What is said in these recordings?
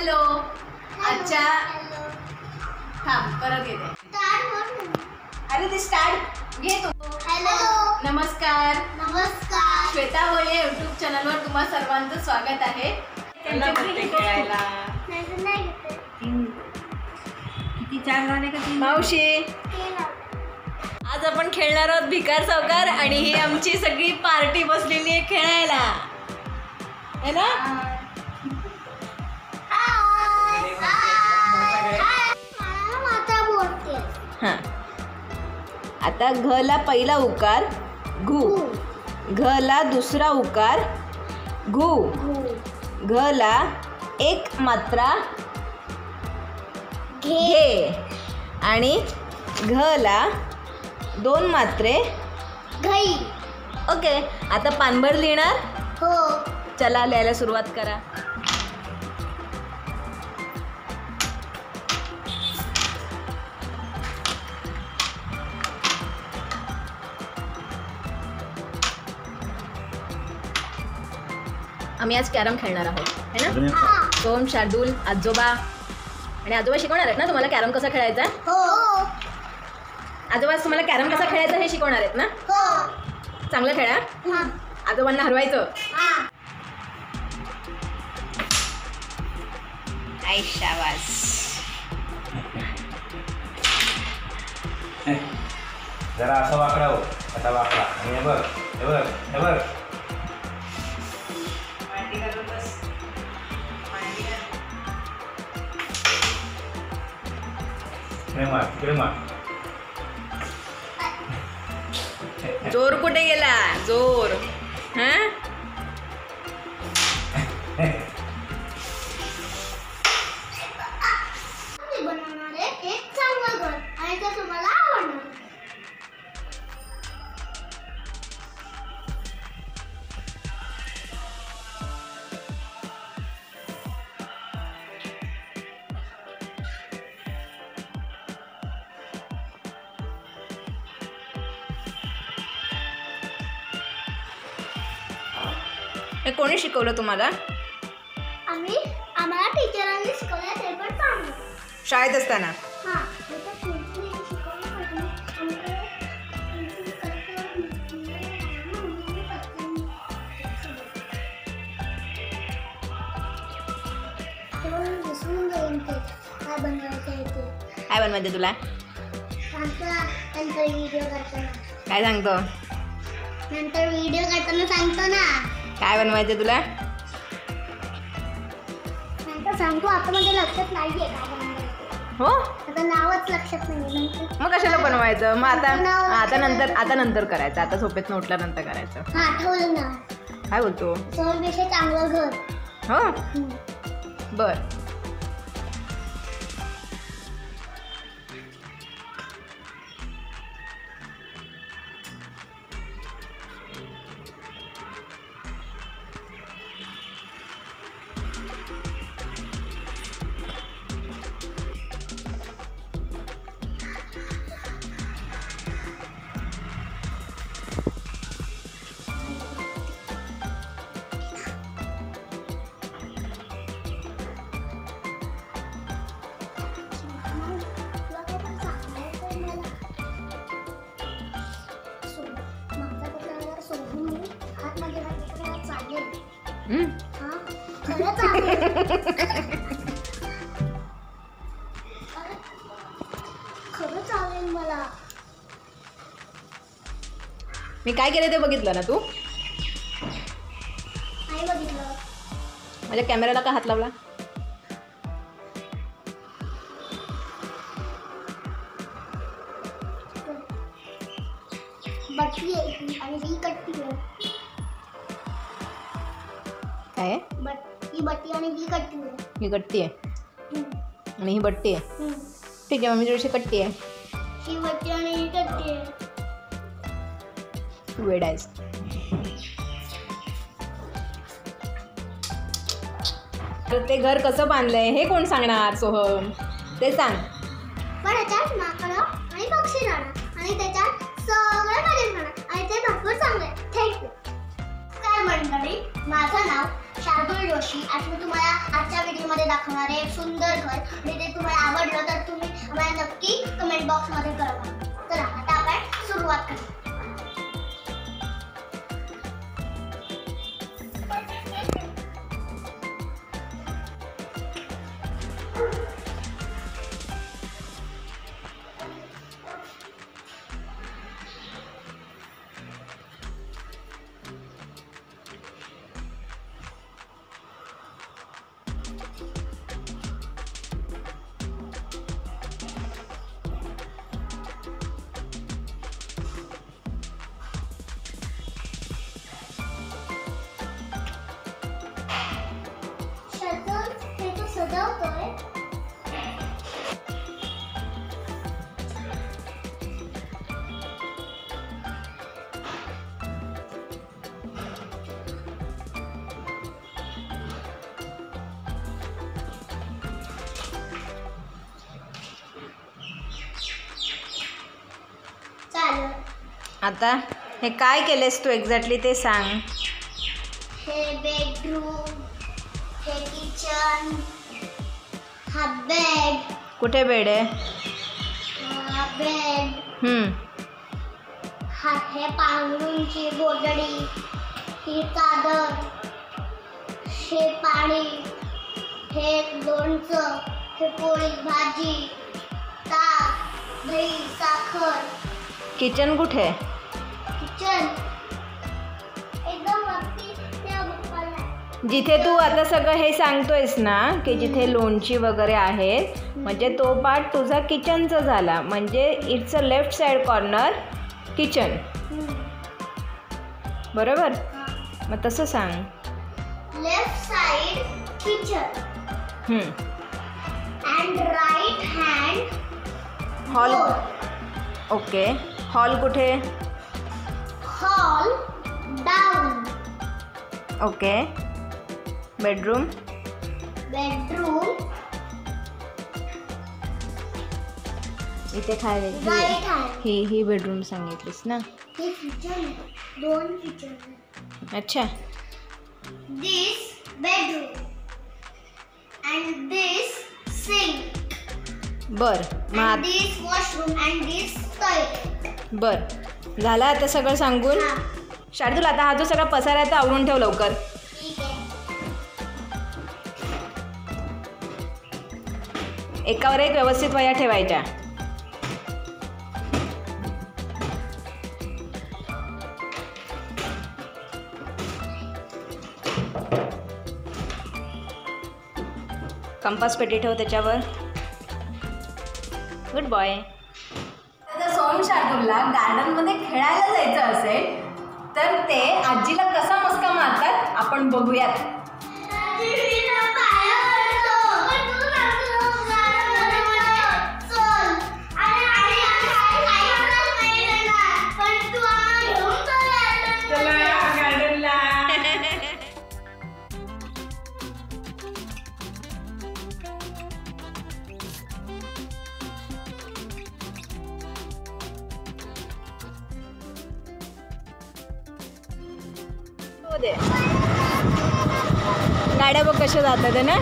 Hello आजच्या थांब परत येते अरे ते स्टार्ट घे तू. हॅलो नमस्कार नमस्कार श्वेता होळे यूट्यूब चॅनलवर तुम्हा सर्वांचं स्वागत आहे. खेळायला किती 4 झाले का 3 मावशी आज आपण खेळणार आहोत भिकार सावकार आणि ही आमची सगळी पार्टी बसलेली आहे खेळायला है ना. हां आता घ ला पहिला उकार घु, घ ला दुसरा उकार घु, घ ला एक मात्रा घे आणि घ ला 2 मात्रे घई. ओके आता पानभर लिहिणार. हो चला लिहायला सुरुवात करा. आम्ही आज कॅरम खेळणार आहोत है ना. सोम शार्दूल आजोबा आणि आजोबा शिकवणार आहेत ना तुम्हाला कॅरम कसा खेळायचा. हो आजोबा तुम्हाला कॅरम कसा खेळायचा हे शिकवणार आहेत ना. हो चांगलं खेळा. आजोबांना हरवायचं. आई शाबास. जरा असं वाकडा हो असा वाकडा आणि हे बघ हे बघ हे बघ तिकडे मार. जोर कुठे गेला जोर. हा बनवणार आहे एक चांगलं घर आणि ते तुम्हाला आवडणार. हे कोणी शिकवलं तुम्हाला. आम्हाला टीचरांनी शिकवलं ते पण सांगू. शाळेत असताना. काय बनवायचं तुला. काय सांगतो. नंतर व्हिडिओ करताना सांगतो ना. काय बनवायचं तुला. नंतर सांगतो. आता माझ्या लक्षात नाहीये काय बनवायचं. हो आता नावच लक्षात नाही. मग कशाला बनवायचं मग. आता नंतर करायचं. आता झोपेत उठल्यानंतर करायचं. हा आठवलं ना. काय बोलतो. सर्वपेक्षा चांगलं घर. हो बर. खरं चालेल मला. मी काय केलं ते बघितलं ना तू. नाही बघितलं. माझ्या कॅमेऱ्याला का हात लावला. बट्टी आहे आणि ही कट्टी आहे. काय ही बट्टी आणि ही कट्टी आहे. ही कट्टी आहे आणि ही बट्टी आहे. ठीक आहे मम्मी थोडीशी कट्टी आहे. ही बट्टी आणि ही कट्टी आहे. तू वेड आहेस. तर ते घर कसं बांधलंय हे कोण सांगणार सोहम ते सांग. पण याच्यात माकडं आणि पक्षी राहणार आणि त्याच्यात सगळं मजेत राहणार आणि ते भरपूर चांगलं आहे. थँक्यू. काय मंडळी माझं नाव शार्दूल जोशी. आज मी तुम्हाला आजच्या व्हिडिओमध्ये दाखवणार आहे एक सुंदर घर आणि ते तुम्हाला आवडलं तर तुम्ही आम्हाला नक्की कमेंट बॉक्समध्ये कळवा. चला आता आपण सुरुवात करू. सजवतोय. चालेल. आता हे काय केलेस तू एक्झॅक्टली ते सांग. हे बेडरूम, हे किचन, हा बेड. कुठे बेड आहे? हा बेड. हा हे पांघरूणची गोधडी, ही चादर, हे पाणी, हे लोणचं, हे पोळी भाजी, ताक, दही, साखर. किचन कुठे? किचन एकदम वरती त्या बाजूला. जिथे तू आता सगळं हे सांगतोयस ना की जिथे लोणची वगैरे आहेत, म्हणजे तो पार्ट तुझा किचनचा झाला. म्हणजे it's a left side corner kitchen, बरोबर? मग तसं सांग. Left side kitchen and right hand hall. Okay. Hall कुठे? Hall down. Okay. Bedroom? Bedroom इथे काय राईट हँड. ही बेडरूम सांगितलीस ना? हे किचन आहे. दोन किचन आहे. अच्छा. This bedroom and this sink बर. मग and this washroom and this toilet. बर झालं आता सगळं सांगून. शार्दूल आता हा जो सगळा पसारा आहे तो आवरून ठेव लवकर. ठीक आहे. एकावर एक व्यवस्थित वह्या ठेवायच्या. कंपास पेटी ठेव त्याच्यावर. Good boy. आता सोहम शार्दूलला गार्डनमध्ये खेळायला जायचं असेल तर ते आजीला कसा मस्का मारतात आपण बघूयात. गाड्या बघ कशा जातात ना.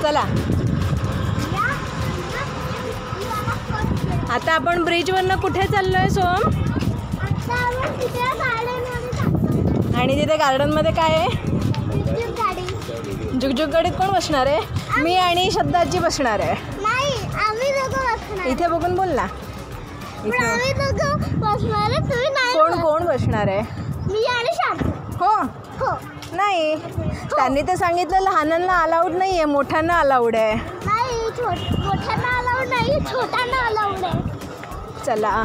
चला आता आपण ब्रिजवरनं कुठे चाललोय सोहम? आणि तिथे गार्डनमध्ये काय आहे? जुगजुग गाडीत कोण बसणार आहे? मी आणि श्रद्धाजी बसणार आहे. नाही, आम्ही दोघं बसणार. इथे बघून बोल ना. इथे आम्ही दोघं बसणार आहे. तुम्ही नाही. कोण कोण बसणार आहे? मी आणि शांत. हो हो. नाही, त्यांनी तर सांगितलं लहानांना अलाउड नाही आहे, मोठ्यांना अलाउड आहे. नाही, मोठ्यांना अलाउड नाही, छोट्यांना अलाउड आहे. चला.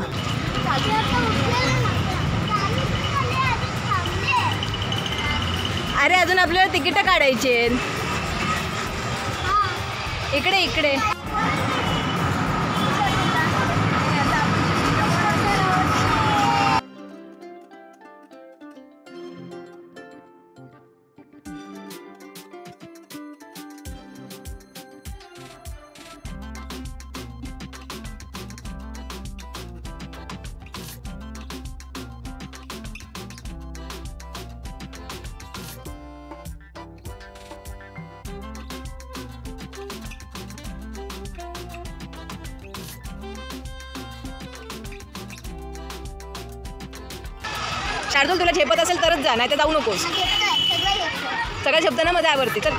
अरे अजून आपल्याला तिकीट काढायची आहेत. इकडे इकडे. शार्दूल तुला झेपत असेल तरच जा, नाही तर जाऊ नकोस. सगळं झेपतं ना मग त्यावरती. तर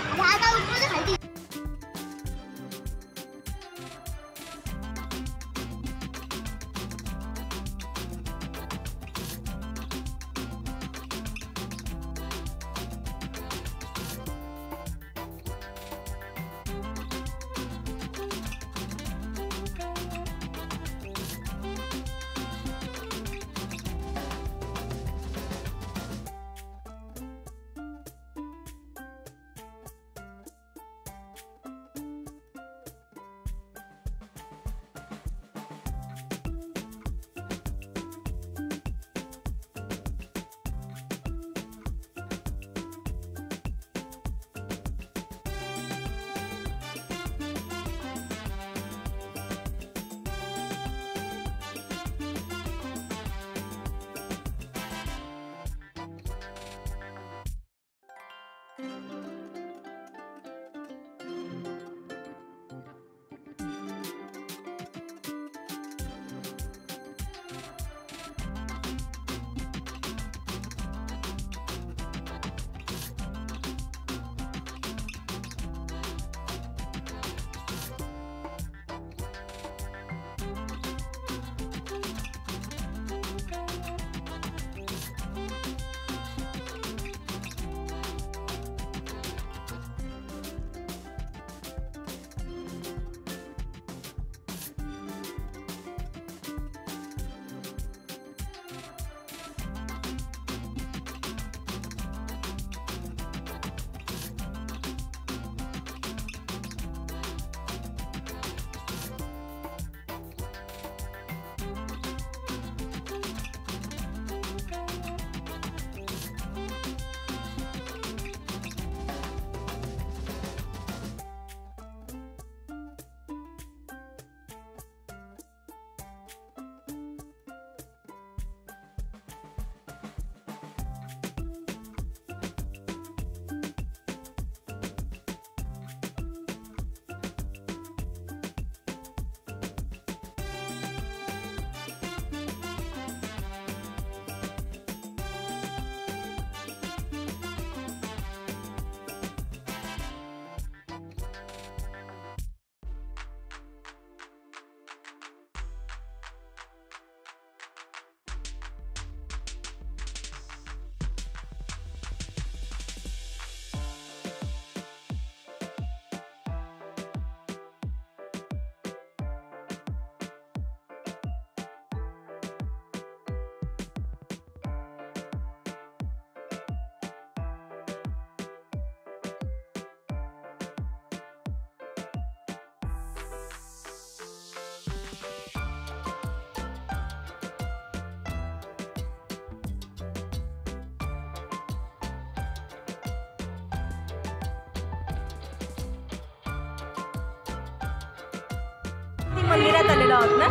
मंदिरात आलेलो आहोत ना.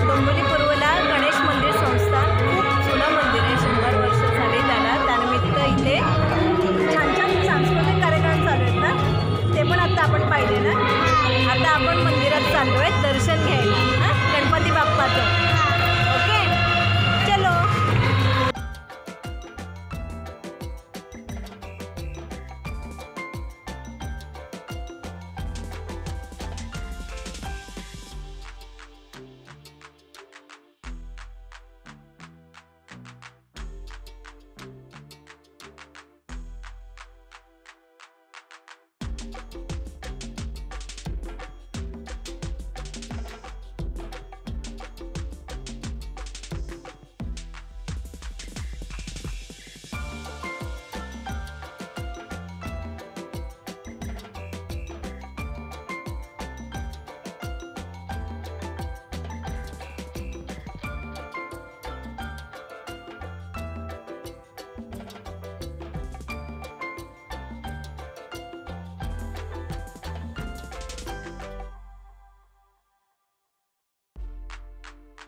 डोंबिवली पूर्वला गणेश मंदिर संस्थान खूप जुनं मंदिर आहे, 100 वर्ष झाली त्याला. त्यानिमित्त इथे छान छान सांस्कृतिक कार्यक्रम चालू आहेत ना, ते पण आता आपण पाहिले ना. आता आपण मंदिरात चाललो आहे दर्शन घ्यायला गणपती बाप्पाचं. ओके चलो.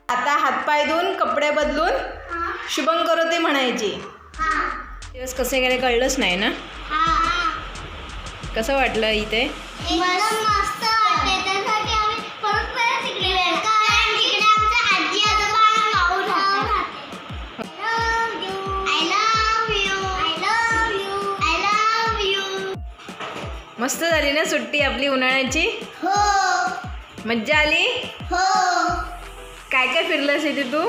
आता हातपाय धुवून कपडे बदलून शुभम करोती म्हणायची. दिवस कसे गेले कळलंच नाही ना. कसं वाटलं इथे? मस्त वाटते. त्यासाठी आम्ही परत परत तिकडे गेलो कारण तिकडे आमच्या आजी आजोबा माऊ राहते. मस्त झाली ना सुट्टी आपली उन्हाळ्याची? हो मज्जा आली? हो. काय काय फिरलंस इथे तू?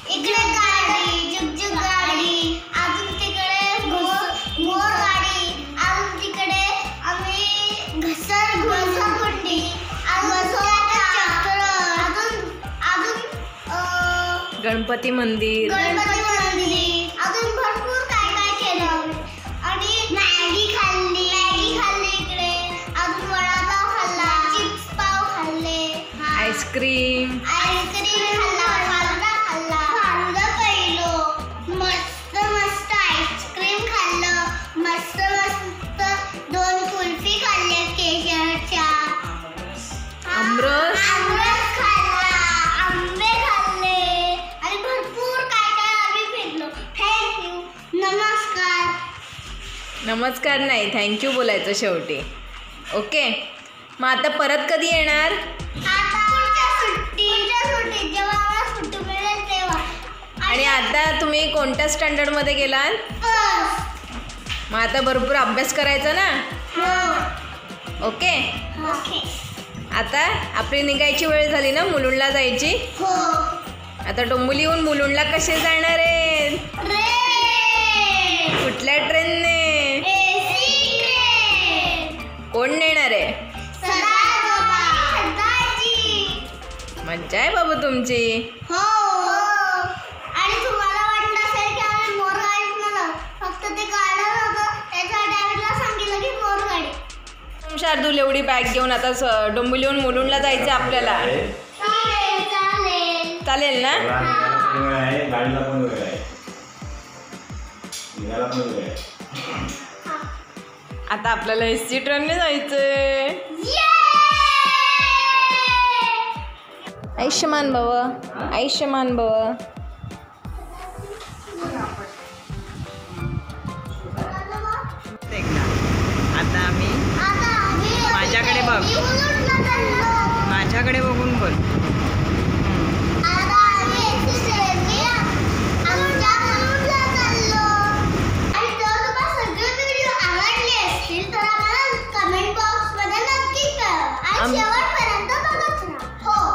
इकडे गाडी, जुगजुग गाडी, अजून तिकडे मोर गाडी, अजून तिकडे आम्ही घसरगुंडी, अजून गणपती मंदिर, गणपती मंदिर, अजून भरपूर काय काय केलं आम्ही. आणि मॅगी खाल्ली इकडे, अजून वडापाव खाल्ला, चिप्स पाव खाल्ले, आईस्क्रीम, फालुदा खाल्लो, मस्त आईस्क्रीम खाल्लं, मस्त 2 कुल्फी खाल्ल्या केशरच्या, आमरस, खाल्ला, आंबे खाल्ले आणि भरपूर काय काय आम्ही फिरलो. थँक्यू. नमस्कार. नमस्कार नाही, थँक्यू बोलायचं शेवटी. ओके, मग आता परत कधी येणार? आता पुढच्या सुट्टीत जेव्हा आम्हाला सुट्टी मिळेल तेव्हा. आणि आता तुम्ही कोणत्या स्टँडर्डमध्ये गेलात? फर्स्ट. मग आता भरपूर अभ्यास करायचा ना? हो. Okay, okay. आता आपली निघायची वेळ झाली ना मुलुंडला जायची. हो. आता डोंबिवलीहून मुलुंडला कसे जाणार आहेत? ट्रेन. कुठल्या ट्रेनने? AC train. कोण नेणार आहे? सरदारजी. मज्जा आहे बाबू तुमची. हो. आणि तुम्हाला वाटलं असेल की आम्ही मोरगाडीत नेलं, फक्त ते गाडं होतं, त्याच्या ड्रायव्हरला सांगितलं की मोरगाडी. शार्दूल एवढी बॅग घेऊन आता डोंबिवलीहून मुलुंडला जायचं आपल्याला. चालेल ना? गाडीला पण वेळ आहे, निघायला पण वेळ आहे. आता आपल्याला एसटी ट्रेनने जायचंय. आयुष्यमान भव, आयुष्यमान भव. आता आम्ही माझ्याकडे बघ, माझ्याकडे बघून बोल.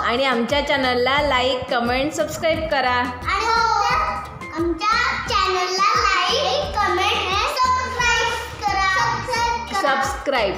आणि आमच्या चॅनलला लाईक, कमेंट, सबस्क्राईब करा. आणि आमच्या चॅनलला लाईक, कमेंट, सबस्क्राईब करा. सबस्क्राईब.